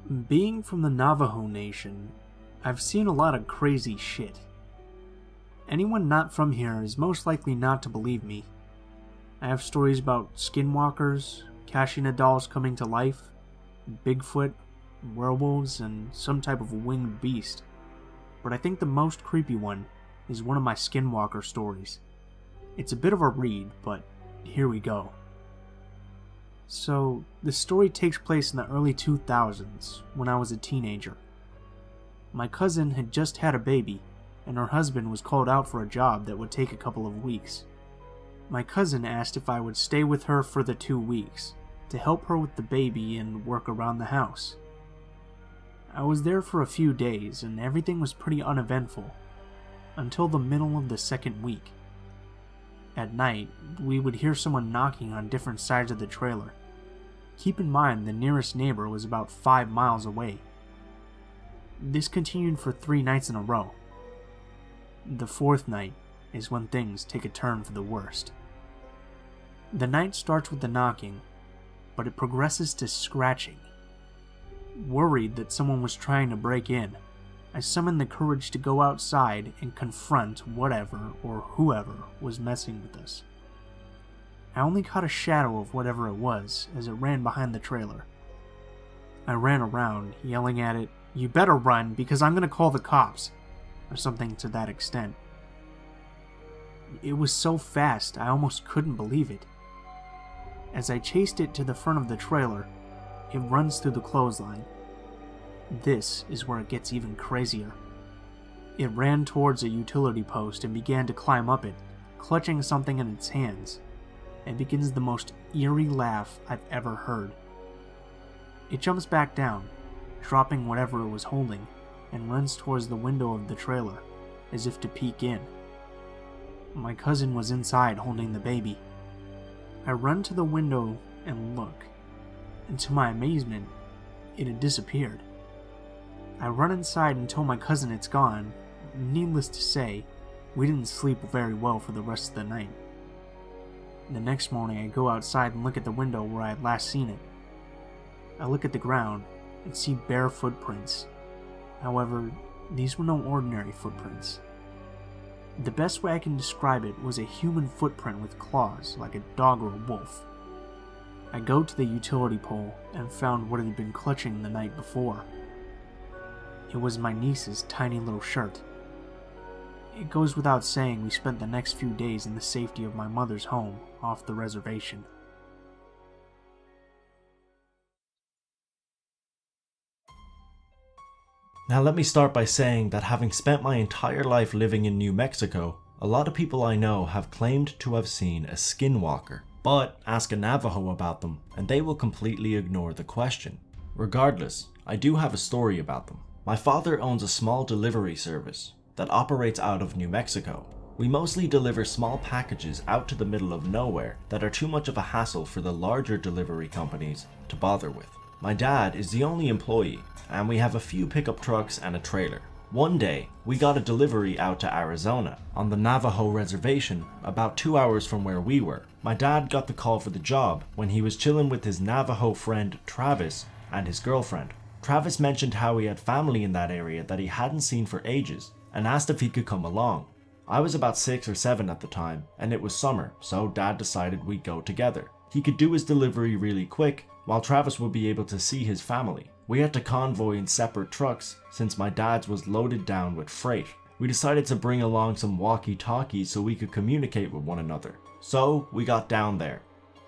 Being from the Navajo Nation, I've seen a lot of crazy shit. Anyone not from here is most likely not to believe me. I have stories about skinwalkers, Kashina dolls coming to life, Bigfoot, werewolves, and some type of winged beast. But I think the most creepy one is one of my skinwalker stories. It's a bit of a read, but here we go. So, the story takes place in the early 2000s, when I was a teenager. My cousin had just had a baby, and her husband was called out for a job that would take a couple of weeks. My cousin asked if I would stay with her for the 2 weeks, to help her with the baby and work around the house. I was there for a few days, and everything was pretty uneventful, until the middle of the second week. At night, we would hear someone knocking on different sides of the trailer. Keep in mind the nearest neighbor was about 5 miles away. This continued for 3 nights in a row. The 4th night is when things take a turn for the worst. The night starts with the knocking, but it progresses to scratching. Worried that someone was trying to break in, I summoned the courage to go outside and confront whatever or whoever was messing with us. I only caught a shadow of whatever it was as it ran behind the trailer. I ran around, yelling at it, "You better run because I'm gonna call the cops," or something to that extent. It was so fast I almost couldn't believe it. As I chased it to the front of the trailer, it runs through the clothesline. This is where it gets even crazier. It ran towards a utility post and began to climb up it, clutching something in its hands. It begins the most eerie laugh I've ever heard. It jumps back down, dropping whatever it was holding, and runs towards the window of the trailer, as if to peek in. My cousin was inside holding the baby. I run to the window and look, and to my amazement, it had disappeared. I run inside and tell my cousin it's gone. Needless to say, we didn't sleep very well for the rest of the night. The next morning I go outside and look at the window where I had last seen it. I look at the ground and see bare footprints. However, these were no ordinary footprints. The best way I can describe it was a human footprint with claws, like a dog or a wolf. I go to the utility pole and found what it had been clutching the night before. It was my niece's tiny little shirt. It goes without saying we spent the next few days in the safety of my mother's home off the reservation. Now let me start by saying that having spent my entire life living in New Mexico, a lot of people I know have claimed to have seen a skinwalker, but ask a Navajo about them and they will completely ignore the question. Regardless, I do have a story about them. My father owns a small delivery service that operates out of New Mexico. We mostly deliver small packages out to the middle of nowhere that are too much of a hassle for the larger delivery companies to bother with. My dad is the only employee, and we have a few pickup trucks and a trailer. One day, we got a delivery out to Arizona, on the Navajo reservation, about 2 hours from where we were. My dad got the call for the job when he was chilling with his Navajo friend Travis and his girlfriend. Travis mentioned how he had family in that area that he hadn't seen for ages, and asked if he could come along. I was about 6 or 7 at the time, and it was summer, so Dad decided we'd go together. He could do his delivery really quick, while Travis would be able to see his family. We had to convoy in separate trucks, since my dad's was loaded down with freight. We decided to bring along some walkie-talkies so we could communicate with one another. So we got down there,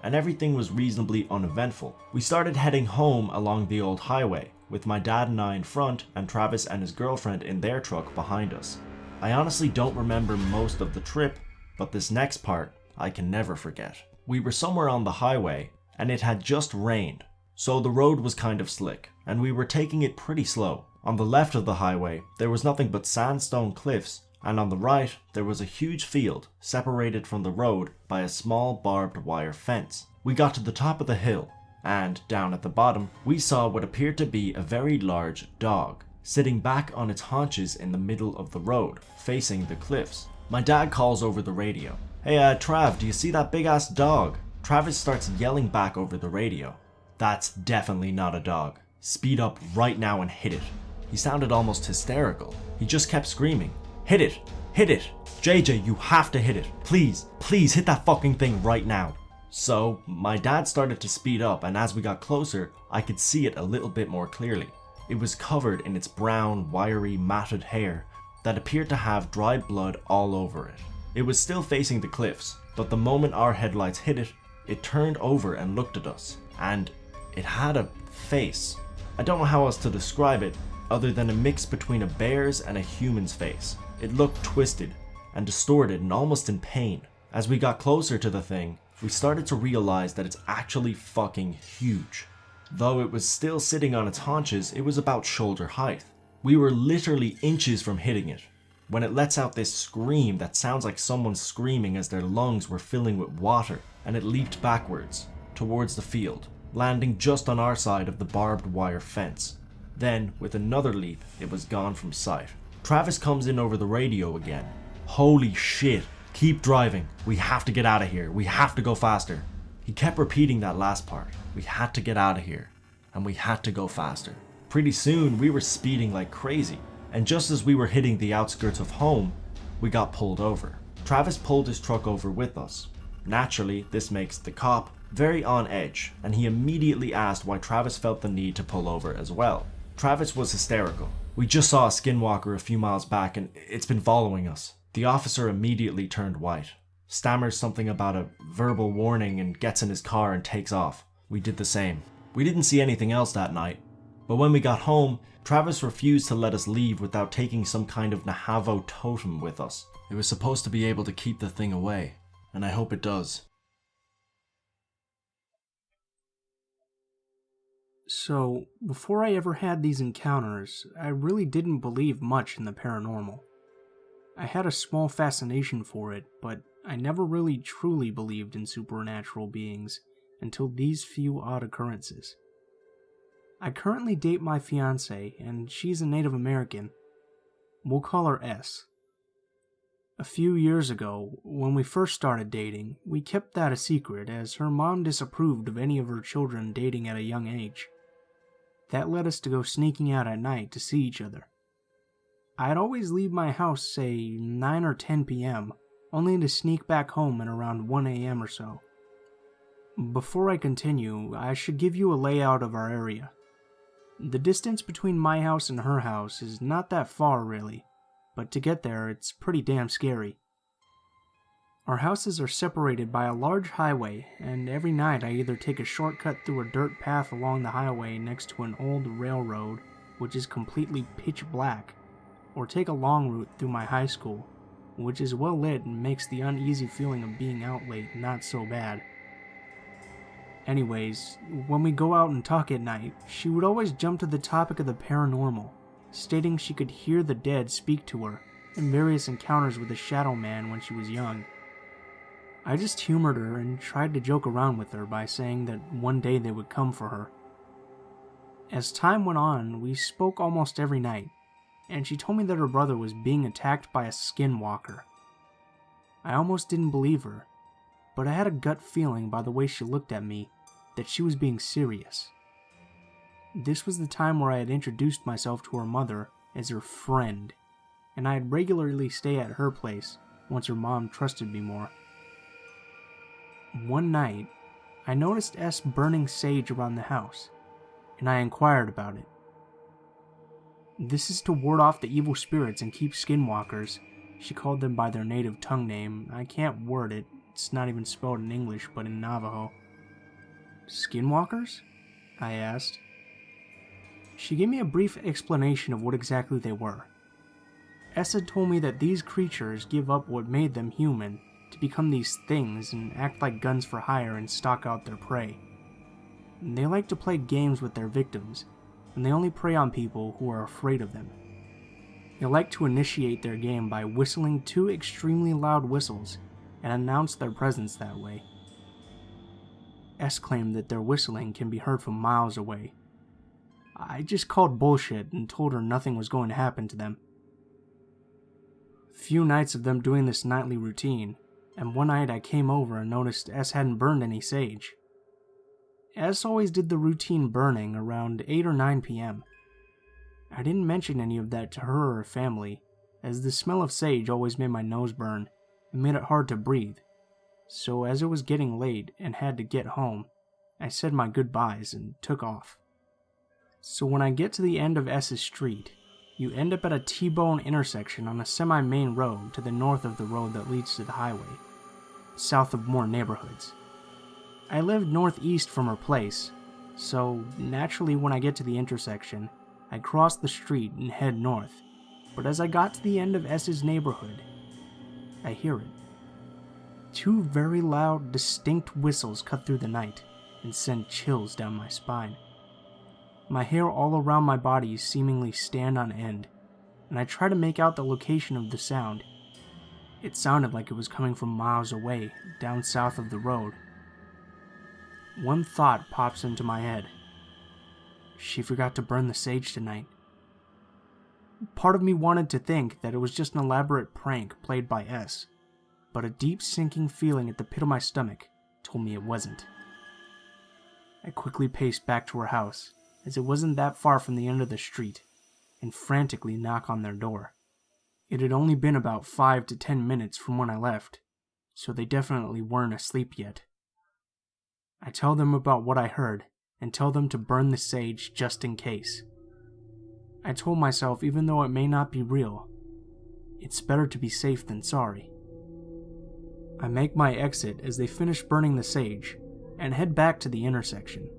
and everything was reasonably uneventful. We started heading home along the old highway, with my dad and I in front and Travis and his girlfriend in their truck behind us. I honestly don't remember most of the trip, but this next part I can never forget. We were somewhere on the highway and it had just rained, so the road was kind of slick and we were taking it pretty slow. On the left of the highway there was nothing but sandstone cliffs, and on the right there was a huge field separated from the road by a small barbed wire fence. We got to the top of the hill, and down at the bottom we saw what appeared to be a very large dog, sitting back on its haunches in the middle of the road, facing the cliffs. My dad calls over the radio, "Hey Trav, do you see that big ass dog?" Travis starts yelling back over the radio, "That's definitely not a dog. "Speed up right now and hit it." He sounded almost hysterical. He just kept screaming, "Hit it! Hit it! JJ, you have to hit it! Please, please hit that fucking thing right now!" So, my dad started to speed up, and as we got closer, I could see it a little bit more clearly. It was covered in its brown, wiry, matted hair that appeared to have dried blood all over it. It was still facing the cliffs, but the moment our headlights hit it, it turned over and looked at us, and it had a face. I don't know how else to describe it other than a mix between a bear's and a human's face. It looked twisted and distorted and almost in pain. As we got closer to the thing, we started to realize that it's actually fucking huge. Though it was still sitting on its haunches, it was about shoulder height. We were literally inches from hitting it when it lets out this scream that sounds like someone screaming as their lungs were filling with water, and it leaped backwards towards the field, landing just on our side of the barbed wire fence. Then, with another leap, it was gone from sight. Travis comes in over the radio again. "Holy shit, keep driving. We have to get out of here. We have to go faster." He kept repeating that last part. We had to get out of here, and we had to go faster. Pretty soon, we were speeding like crazy, and just as we were hitting the outskirts of home, we got pulled over. Travis pulled his truck over with us. Naturally, this makes the cop very on edge, and he immediately asked why Travis felt the need to pull over as well. Travis was hysterical. "We just saw a skinwalker a few miles back and it's been following us." The officer immediately turned white, stammers something about a verbal warning and gets in his car and takes off. We did the same. We didn't see anything else that night, but when we got home, Travis refused to let us leave without taking some kind of Nahavo totem with us. It was supposed to be able to keep the thing away, and I hope it does. So, before I ever had these encounters, I really didn't believe much in the paranormal. I had a small fascination for it, but I never really truly believed in supernatural beings until these few odd occurrences. I currently date my fiancée, and she's a Native American. We'll call her S. A few years ago, when we first started dating, we kept that a secret as her mom disapproved of any of her children dating at a young age. That led us to go sneaking out at night to see each other. I'd always leave my house, say, 9 or 10 p.m., only to sneak back home at around 1 a.m. or so. Before I continue, I should give you a layout of our area. The distance between my house and her house is not that far, really, but to get there, it's pretty damn scary. Our houses are separated by a large highway, and every night I either take a shortcut through a dirt path along the highway next to an old railroad, which is completely pitch black, or take a long route through my high school, which is well lit and makes the uneasy feeling of being out late not so bad. Anyways, when we go out and talk at night, she would always jump to the topic of the paranormal, stating she could hear the dead speak to her in various encounters with the Shadow Man when she was young. I just humored her and tried to joke around with her by saying that one day they would come for her. As time went on, we spoke almost every night, and she told me that her brother was being attacked by a skinwalker. I almost didn't believe her, but I had a gut feeling by the way she looked at me that she was being serious. This was the time where I had introduced myself to her mother as her friend, and I'd regularly stay at her place once her mom trusted me more. One night, I noticed S burning sage around the house, and I inquired about it. This is to ward off the evil spirits and keep skinwalkers. She called them by their native tongue name. I can't word it. It's not even spelled in English, but in Navajo. Skinwalkers? I asked. She gave me a brief explanation of what exactly they were. S had told me that these creatures give up what made them human to become these things and act like guns for hire and stalk out their prey. They like to play games with their victims, and they only prey on people who are afraid of them. They like to initiate their game by whistling 2 extremely loud whistles and announce their presence that way. S claimed that their whistling can be heard from miles away. I just called bullshit and told her nothing was going to happen to them. Few nights of them doing this nightly routine, and one night I came over and noticed S hadn't burned any sage. S always did the routine burning around 8 or 9 p.m. I didn't mention any of that to her or her family, as the smell of sage always made my nose burn and made it hard to breathe. So as it was getting late and had to get home, I said my goodbyes and took off. So when I get to the end of S's street, you end up at a T-bone intersection on a semi-main road to the north of the road that leads to the highway, south of more neighborhoods. I lived northeast from her place, so naturally when I get to the intersection, I cross the street and head north, but as I got to the end of S's neighborhood, I hear it. 2 very loud, distinct whistles cut through the night and send chills down my spine. My hair all around my body seemingly stand on end, and I try to make out the location of the sound. It sounded like it was coming from miles away, down south of the road. One thought pops into my head. She forgot to burn the sage tonight. Part of me wanted to think that it was just an elaborate prank played by S, but a deep sinking feeling at the pit of my stomach told me it wasn't. I quickly paced back to her house, as it wasn't that far from the end of the street, and frantically knock on their door. It had only been about 5 to 10 minutes from when I left, so they definitely weren't asleep yet. I tell them about what I heard, and tell them to burn the sage just in case. I told myself even though it may not be real, it's better to be safe than sorry. I make my exit as they finish burning the sage, and head back to the intersection.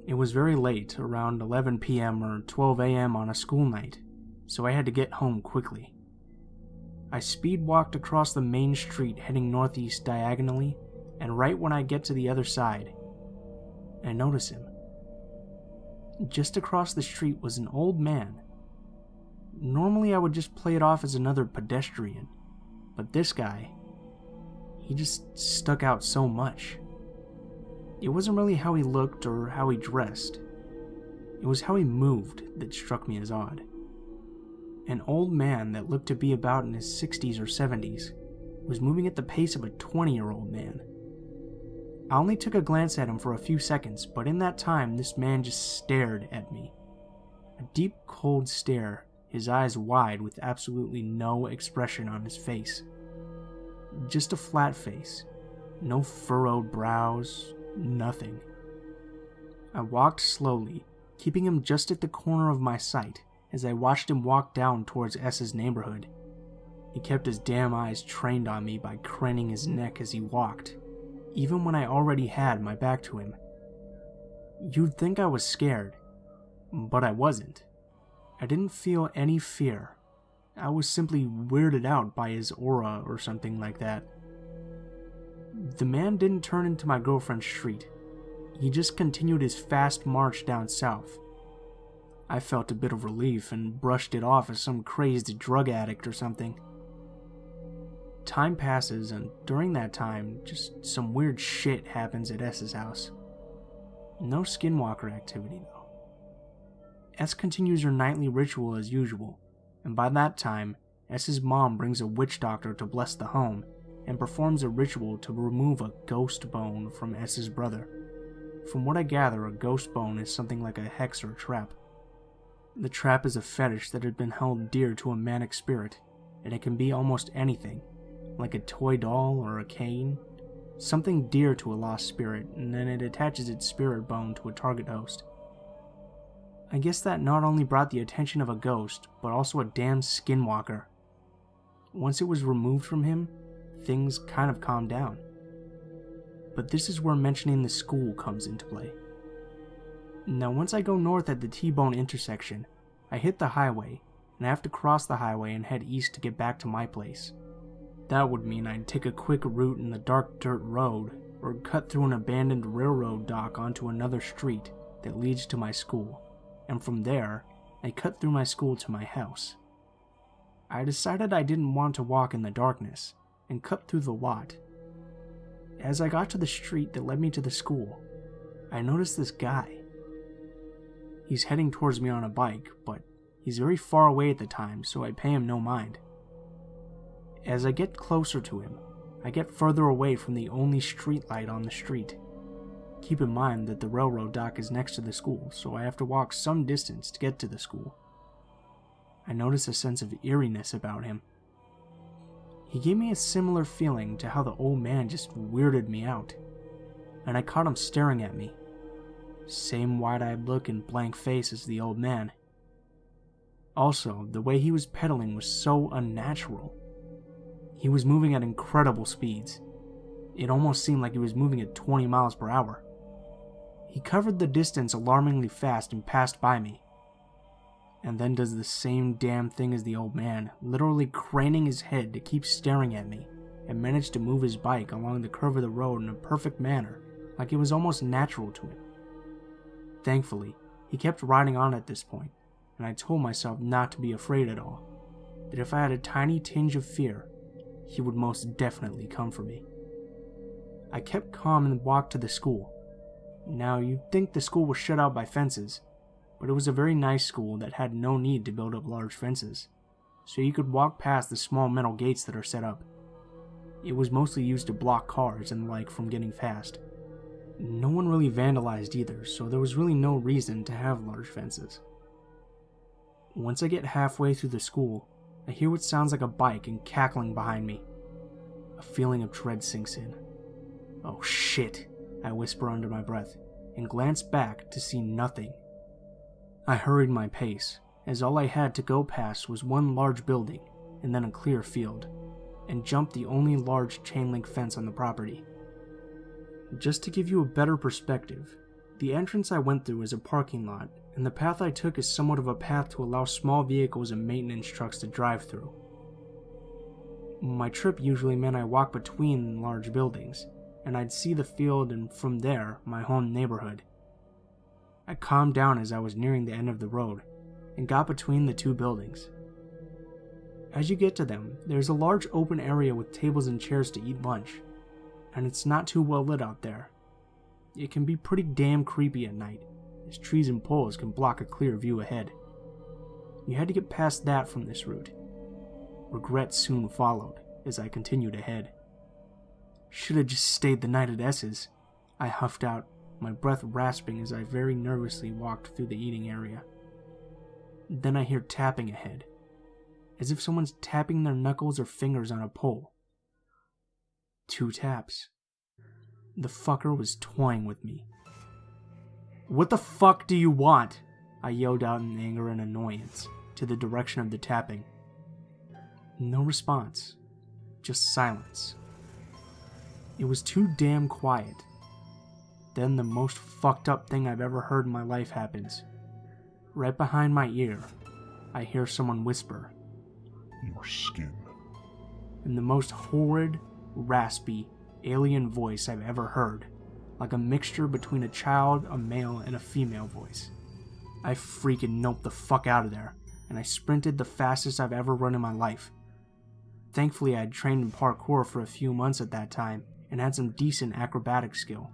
It was very late, around 11 p.m. or 12 a.m. on a school night, so I had to get home quickly. I speed walked across the main street heading northeast diagonally, and right when I get to the other side, I notice him. Just across the street was an old man. Normally I would just play it off as another pedestrian, but this guy, he just stuck out so much. It wasn't really how he looked or how he dressed. It was how he moved that struck me as odd. An old man that looked to be about in his 60s or 70s was moving at the pace of a 20-year-old man. I only took a glance at him for a few seconds, but in that time this man just stared at me. A deep, cold stare, his eyes wide with absolutely no expression on his face. Just a flat face, no furrowed brows, nothing. I walked slowly, keeping him just at the corner of my sight as I watched him walk down towards S's neighborhood. He kept his damn eyes trained on me by craning his neck as he walked, even when I already had my back to him. You'd think I was scared, but I wasn't. I didn't feel any fear. I was simply weirded out by his aura or something like that. The man didn't turn into my girlfriend's street. He just continued his fast march down south. I felt a bit of relief and brushed it off as some crazed drug addict or something. Time passes, and during that time, just some weird shit happens at S's house. No skinwalker activity, though. S continues her nightly ritual as usual, and by that time, S's mom brings a witch doctor to bless the home, and performs a ritual to remove a ghost bone from S's brother. From what I gather, a ghost bone is something like a hex or trap. The trap is a fetish that had been held dear to a manic spirit, and it can be almost anything, like a toy doll or a cane, something dear to a lost spirit, and then it attaches its spirit bone to a target host. I guess that not only brought the attention of a ghost, but also a damn skinwalker. Once it was removed from him, things kind of calmed down. But this is where mentioning the school comes into play. Now once I go north at the T-bone intersection, I hit the highway, and I have to cross the highway and head east to get back to my place. That would mean I'd take a quick route in the dark dirt road, or cut through an abandoned railroad dock onto another street that leads to my school, and from there, I cut through my school to my house. I decided I didn't want to walk in the darkness, and cut through the lot. As I got to the street that led me to the school, I noticed this guy. He's heading towards me on a bike, but he's very far away at the time, so I pay him no mind. As I get closer to him, I get further away from the only street light on the street. Keep in mind that the railroad dock is next to the school, so I have to walk some distance to get to the school. I notice a sense of eeriness about him. He gave me a similar feeling to how the old man just weirded me out, and I caught him staring at me. Same wide-eyed look and blank face as the old man. Also, the way he was pedaling was so unnatural. He was moving at incredible speeds. It almost seemed like he was moving at 20 miles per hour. He covered the distance alarmingly fast and passed by me, and then does the same damn thing as the old man, literally craning his head to keep staring at me, and managed to move his bike along the curve of the road in a perfect manner, like it was almost natural to him. Thankfully, he kept riding on at this point, and I told myself not to be afraid at all, that if I had a tiny tinge of fear, he would most definitely come for me. I kept calm and walked to the school. Now, you'd think the school was shut out by fences, but it was a very nice school that had no need to build up large fences, so you could walk past the small metal gates that are set up. It was mostly used to block cars and the like from getting past. No one really vandalized either, so there was really no reason to have large fences. Once I get halfway through the school, I hear what sounds like a bike and cackling behind me. A feeling of dread sinks in. "Oh shit," I whisper under my breath, and glance back to see nothing. I hurried my pace, as all I had to go past was one large building, and then a clear field, and jumped the only large chain-link fence on the property. Just to give you a better perspective, the entrance I went through is a parking lot, and the path I took is somewhat of a path to allow small vehicles and maintenance trucks to drive through. My trip usually meant I walked between large buildings, and I'd see the field and from there, my home neighborhood. I calmed down as I was nearing the end of the road, and got between the two buildings. As you get to them, there's a large open area with tables and chairs to eat lunch, and it's not too well lit out there. It can be pretty damn creepy at night, as trees and poles can block a clear view ahead. You had to get past that from this route. Regret soon followed as I continued ahead. Should have just stayed the night at S's, I huffed out, my breath rasping as I very nervously walked through the eating area. Then I hear tapping ahead, as if someone's tapping their knuckles or fingers on a pole. 2 taps. The fucker was toying with me. "What the fuck do you want?" I yelled out in anger and annoyance, to the direction of the tapping. No response, just silence. It was too damn quiet. Then the most fucked up thing I've ever heard in my life happens. Right behind my ear, I hear someone whisper, "Your skin." In the most horrid, raspy, alien voice I've ever heard, like a mixture between a child, a male, and a female voice. I freaking noped the fuck out of there, and I sprinted the fastest I've ever run in my life. Thankfully, I had trained in parkour for a few months at that time, and had some decent acrobatic skill.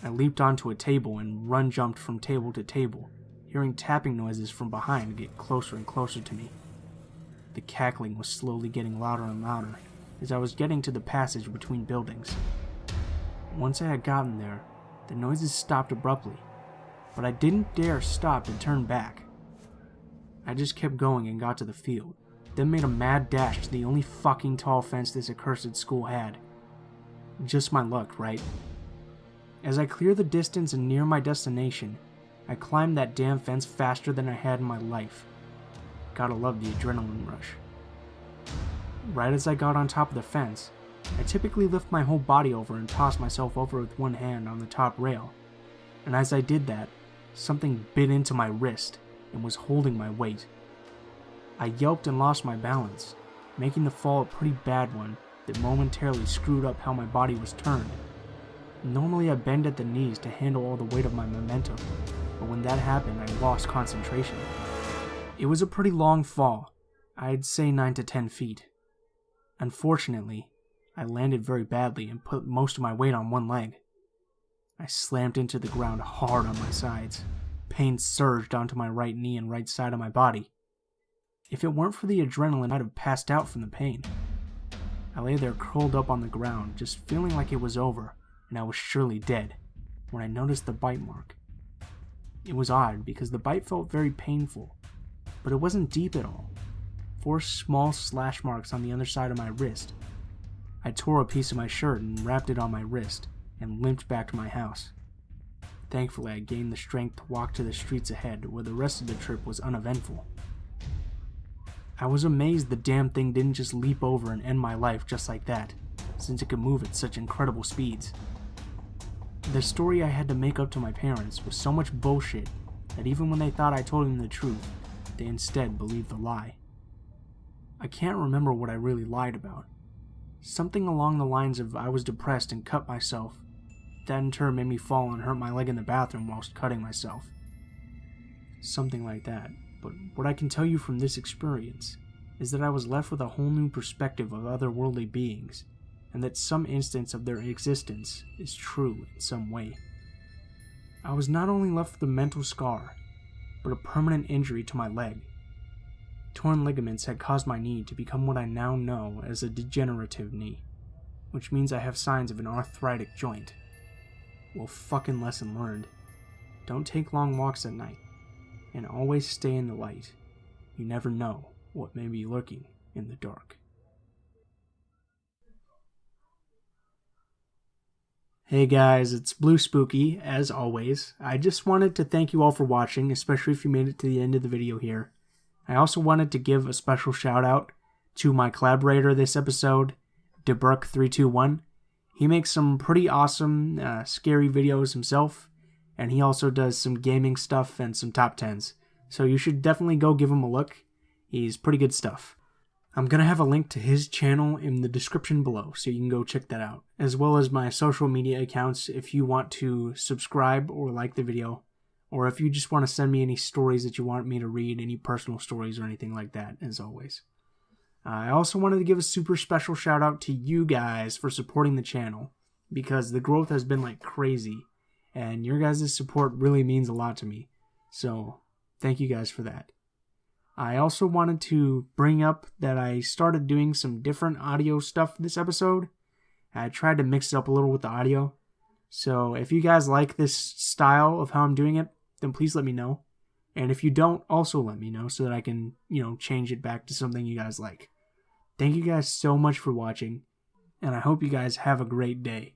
I leaped onto a table and run jumped from table to table, hearing tapping noises from behind get closer and closer to me. The cackling was slowly getting louder and louder as I was getting to the passage between buildings. Once I had gotten there, the noises stopped abruptly, but I didn't dare stop to turn back. I just kept going and got to the field, then made a mad dash to the only fucking tall fence this accursed school had. Just my luck, right? As I clear the distance and near my destination, I climbed that damn fence faster than I had in my life. Gotta love the adrenaline rush. Right as I got on top of the fence, I typically lift my whole body over and toss myself over with one hand on the top rail, and as I did that, something bit into my wrist and was holding my weight. I yelped and lost my balance, making the fall a pretty bad one that momentarily screwed up how my body was turned. Normally I bend at the knees to handle all the weight of my momentum, but when that happened I lost concentration. It was a pretty long fall, I'd say 9 to 10 feet. Unfortunately, I landed very badly and put most of my weight on one leg. I slammed into the ground hard on my sides. Pain surged onto my right knee and right side of my body. If it weren't for the adrenaline, I'd have passed out from the pain. I lay there curled up on the ground, just feeling like it was over, and I was surely dead. when I noticed the bite mark. It was odd because the bite felt very painful, but it wasn't deep at all. 4 small slash marks on the other side of my wrist. I tore a piece of my shirt and wrapped it on my wrist and limped back to my house. Thankfully, I gained the strength to walk to the streets ahead, where the rest of the trip was uneventful. I was amazed the damn thing didn't just leap over and end my life just like that, since it could move at such incredible speeds. The story I had to make up to my parents was so much bullshit that even when they thought I told them the truth, they instead believed the lie. I can't remember what I really lied about. Something along the lines of I was depressed and cut myself. That in turn made me fall and hurt my leg in the bathroom whilst cutting myself. Something like that. But what I can tell you from this experience is that I was left with a whole new perspective of otherworldly beings, and that some instance of their existence is true in some way. I was not only left with a mental scar, but a permanent injury to my leg. Torn ligaments had caused my knee to become what I now know as a degenerative knee, which means I have signs of an arthritic joint. Well, fucking lesson learned. Don't take long walks at night, and always stay in the light. You never know what may be lurking in the dark. Hey guys, it's Blue Spooky, as always. I just wanted to thank you all for watching, especially if you made it to the end of the video here. I also wanted to give a special shout out to my collaborator this episode, DeBurk321. He makes some pretty awesome, scary videos himself, and he also does some gaming stuff and some top 10s. So you should definitely go give him a look. He's pretty good stuff. I'm going to have a link to his channel in the description below, so you can go check that out, as well as my social media accounts if you want to subscribe or like the video, or if you just want to send me any stories that you want me to read, any personal stories or anything like that, as always. I also wanted to give a super special shout out to you guys for supporting the channel, because the growth has been like crazy, and your guys' support really means a lot to me, so thank you guys for that. I also wanted to bring up that I started doing some different audio stuff this episode. I tried to mix it up a little with the audio. So if you guys like this style of how I'm doing it, then please let me know. And if you don't, also let me know so that I can, change it back to something you guys like. Thank you guys so much for watching, and I hope you guys have a great day.